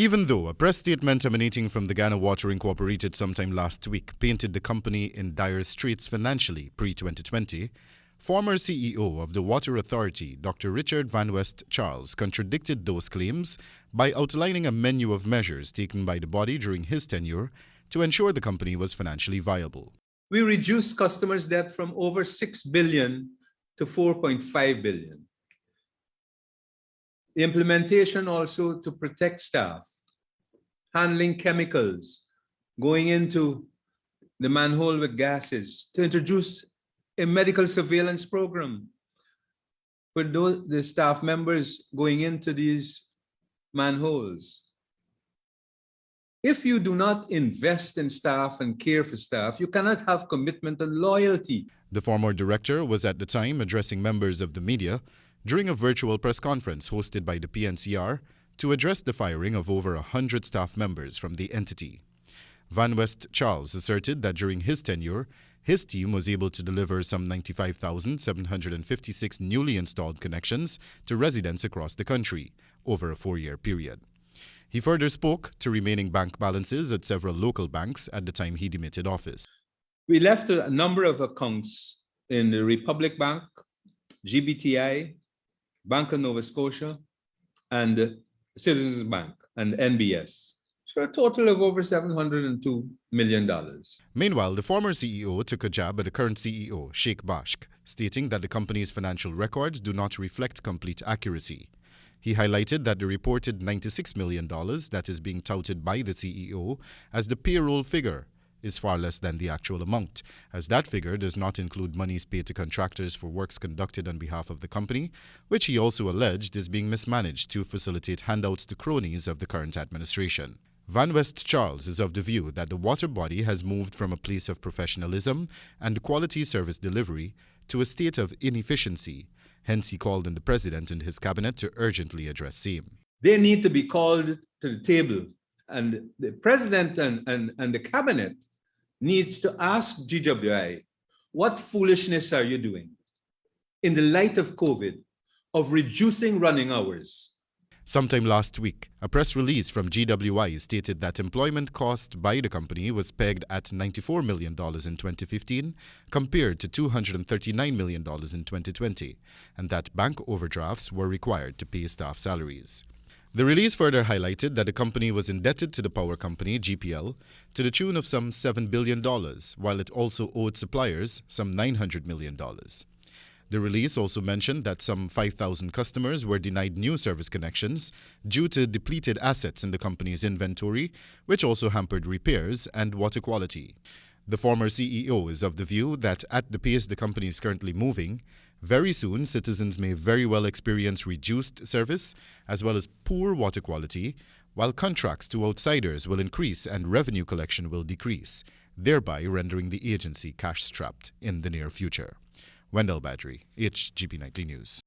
Even though a press statement emanating from the Guyana Water Incorporated sometime last week painted the company in dire straits financially pre-2020, former CEO of the Water Authority, Dr. Richard Van West Charles, contradicted those claims by outlining a menu of measures taken by the body during his tenure to ensure the company was financially viable. We reduced customers' debt from over $6 billion to $4.5 billion. The implementation also to protect staff, handling chemicals, going into the manhole with gases, to introduce a medical surveillance program for the staff members going into these manholes. If you do not invest in staff and care for staff, you cannot have commitment and loyalty. The former director was at the time addressing members of the media during a virtual press conference hosted by the PNCR to address the firing of over 100 staff members from the entity. Van West Charles asserted that during his tenure, his team was able to deliver some 95,756 newly installed connections to residents across the country over a 4-year period. He further spoke to remaining bank balances at several local banks at the time he demitted office. We left a number of accounts in the Republic Bank, GBTI, Bank of Nova Scotia, and Citizens Bank and NBS. So a total of over $702 million. Meanwhile, the former CEO took a jab at the current CEO, Sheikh Bashk, stating that the company's financial records do not reflect complete accuracy. He highlighted that the reported $96 million that is being touted by the CEO as the payroll figure is far less than the actual amount, as that figure does not include monies paid to contractors for works conducted on behalf of the company, which he also alleged is being mismanaged to facilitate handouts to cronies of the current administration. Van West Charles is of the view that the water body has moved from a place of professionalism and quality service delivery to a state of inefficiency. Hence, he called on the president and his cabinet to urgently address same. They need to be called to the table, and the president and the cabinet needs to ask GWI, what foolishness are you doing in the light of COVID of reducing running hours? Sometime last week, a press release from GWI stated that employment cost by the company was pegged at $94 million in 2015 compared to $239 million in 2020, and that bank overdrafts were required to pay staff salaries. The release further highlighted that the company was indebted to the power company, GPL, to the tune of some $7 billion, while it also owed suppliers some $900 million. The release also mentioned that some 5,000 customers were denied new service connections due to depleted assets in the company's inventory, which also hampered repairs and water quality. The former CEO is of the view that at the pace the company is currently moving, very soon citizens may very well experience reduced service as well as poor water quality, while contracts to outsiders will increase and revenue collection will decrease, thereby rendering the agency cash-strapped in the near future. Wendell Badrie, HGP Nightly News.